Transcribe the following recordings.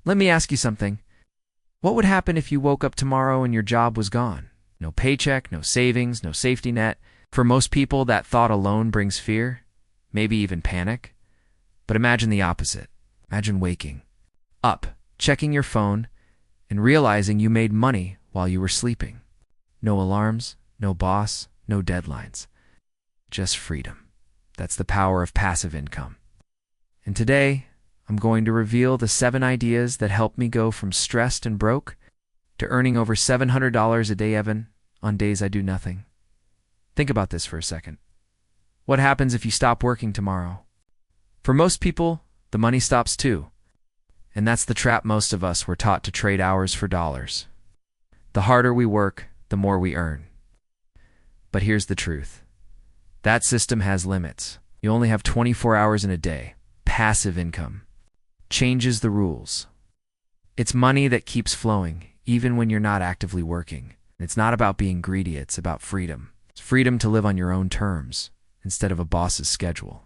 Let me ask you something. What would happen if you woke up tomorrow and your job was gone? No paycheck, no savings, no safety net. For most people, that thought alone brings fear, maybe even panic. But imagine the opposite. Imagine waking up, checking your phone, and realizing you made money while you were sleeping. No alarms, no boss, no deadlines. Just freedom. That's the power of passive income. And today, I'm going to reveal the 7 ideas that helped me go from stressed and broke to earning over $700 a day, Evan, on days I do nothing. Think about this for a second. What happens if you stop working tomorrow? For most people, the money stops too. And that's the trap most of us were taught to trade hours for dollars. The harder we work, the more we earn. But here's the truth. That system has limits. You only have 24 hours in a day. Passive income changes the rules. It's money that keeps flowing, even when you're not actively working. It's not about being greedy, it's about freedom. It's freedom to live on your own terms, instead of a boss's schedule.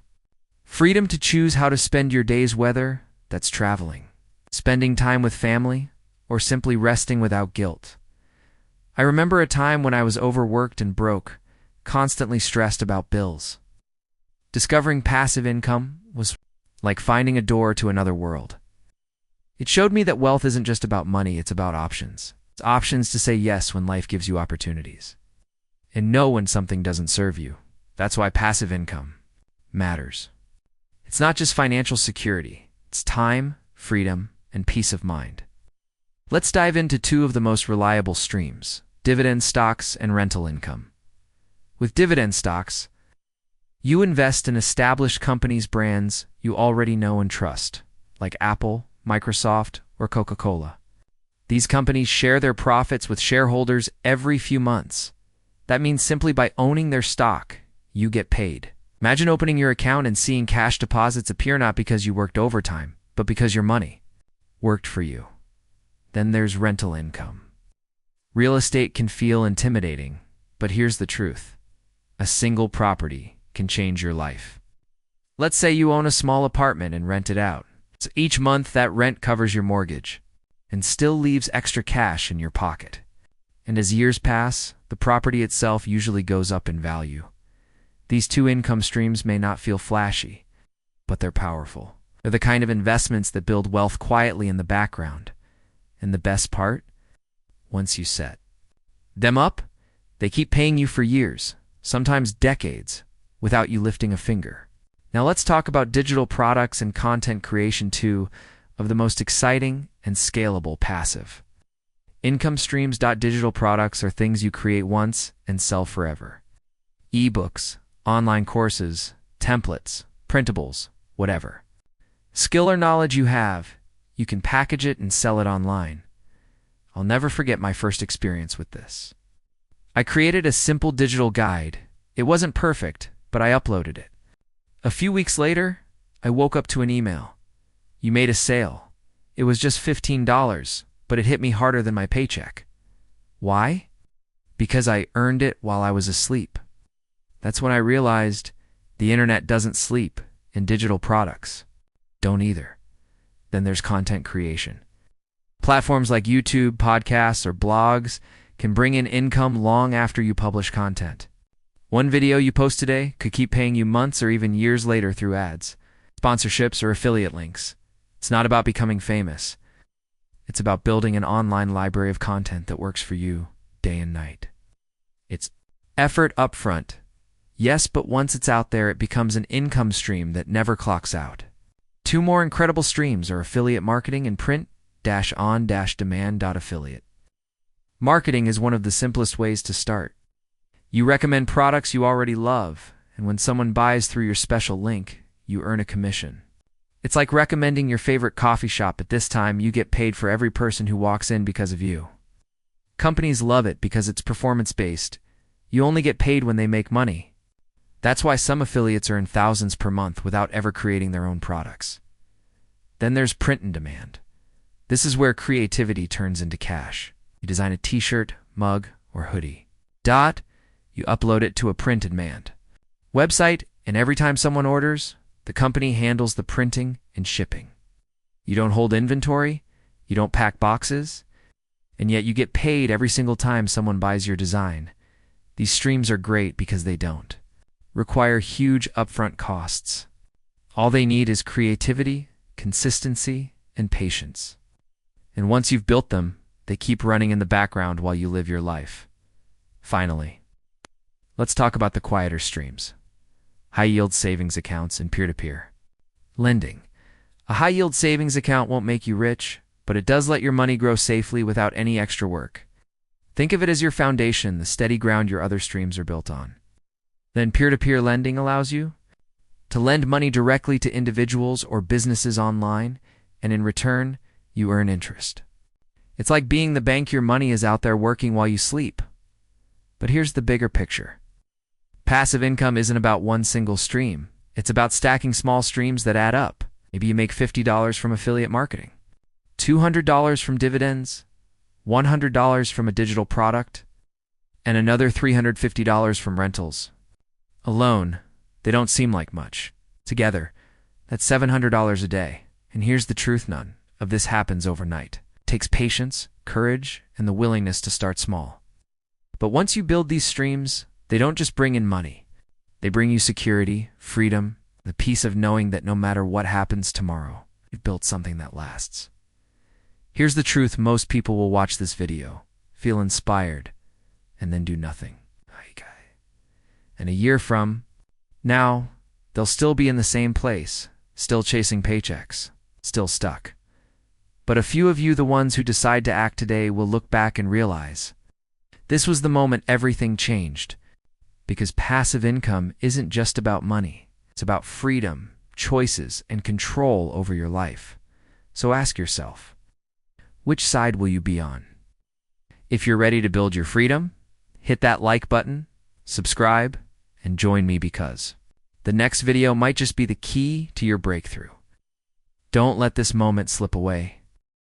Freedom to choose how to spend your days, whether that's traveling, spending time with family, or simply resting without guilt. I remember a time when I was overworked and broke, constantly stressed about bills. Discovering passive income was like finding a door to another world. It showed me that wealth isn't just about money, it's about options. It's options to say yes when life gives you opportunities, and no when something doesn't serve you. That's why passive income matters. It's not just financial security, it's time, freedom, and peace of mind. Let's dive into 2 of the most reliable streams: dividend stocks and rental income. With dividend stocks, you invest in established companies' brands you already know and trust, like Apple, Microsoft, or Coca-Cola. These companies share their profits with shareholders every few months. That means simply by owning their stock, you get paid. Imagine opening your account and seeing cash deposits appear not because you worked overtime, but because your money worked for you. Then there's rental income. Real estate can feel intimidating, but here's the truth. A single property can change your life. Let's say you own a small apartment and rent it out. So each month that rent covers your mortgage and still leaves extra cash in your pocket. And as years pass, the property itself usually goes up in value. These 2 income streams may not feel flashy, but they're powerful. They're the kind of investments that build wealth quietly in the background. And the best part? Once you set them up, they keep paying you for years, sometimes decades, without you lifting a finger. Now let's talk about digital products and content creation, 2 of the most exciting and scalable passive income streams. Digital products are things you create once and sell forever. Ebooks, online courses, templates, printables, whatever. Skill or knowledge you have, you can package it and sell it online. I'll never forget my first experience with this. I created a simple digital guide. It wasn't perfect, but I uploaded it. A few weeks later, I woke up to an email. You made a sale. It was just $15, but it hit me harder than my paycheck. Why? Because I earned it while I was asleep. That's when I realized the internet doesn't sleep, and digital products don't either. Then there's content creation. Platforms like YouTube, podcasts, or blogs can bring in income long after you publish content. One video you post today could keep paying you months or even years later through ads, sponsorships, or affiliate links. It's not about becoming famous. It's about building an online library of content that works for you day and night. It's effort upfront. Yes, but once it's out there, it becomes an income stream that never clocks out. 2 more incredible streams are affiliate marketing and print-on-demand. Affiliate marketing is one of the simplest ways to start. You recommend products you already love, and when someone buys through your special link, you earn a commission. It's like recommending your favorite coffee shop, but this time you get paid for every person who walks in because of you. Companies love it because it's performance-based. You only get paid when they make money. That's why some affiliates earn thousands per month without ever creating their own products. Then there's print and demand. This is where creativity turns into cash. You design a t-shirt, mug, or hoodie. You upload it to a print and demand website, and every time someone orders, the company handles the printing and shipping. You don't hold inventory, You don't pack boxes, and yet you get paid every single time someone buys your design. These streams are great because they don't require huge upfront costs. All they need is creativity, consistency, and patience. And once you've built them, they keep running in the background while you live your life. Finally, let's talk about the quieter streams: high-yield savings accounts and peer-to-peer lending. A high-yield savings account won't make you rich, but it does let your money grow safely without any extra work. Think of it as your foundation, the steady ground your other streams are built on. Then peer-to-peer lending allows you to lend money directly to individuals or businesses online, and in return, you earn interest. It's like being the bank. Your money is out there working while you sleep. But here's the bigger picture. Passive income isn't about one single stream. It's about stacking small streams that add up. Maybe you make $50 from affiliate marketing, $200 from dividends, $100 from a digital product, and another $350 from rentals. Alone, they don't seem like much. Together, that's $700 a day. And here's the truth: none of this happens overnight. It takes patience, courage, and the willingness to start small. But once you build these streams, they don't just bring in money. They bring you security, freedom, the peace of knowing that no matter what happens tomorrow, you've built something that lasts. Here's the truth: most people will watch this video, feel inspired, and then do nothing. And a year from now, they'll still be in the same place, still chasing paychecks, still stuck. But a few of you, the ones who decide to act today, will look back and realize this was the moment everything changed. Because passive income isn't just about money. It's about freedom, choices, and control over your life. So ask yourself, which side will you be on? If you're ready to build your freedom, hit that like button, subscribe, and join me, because the next video might just be the key to your breakthrough. Don't let this moment slip away.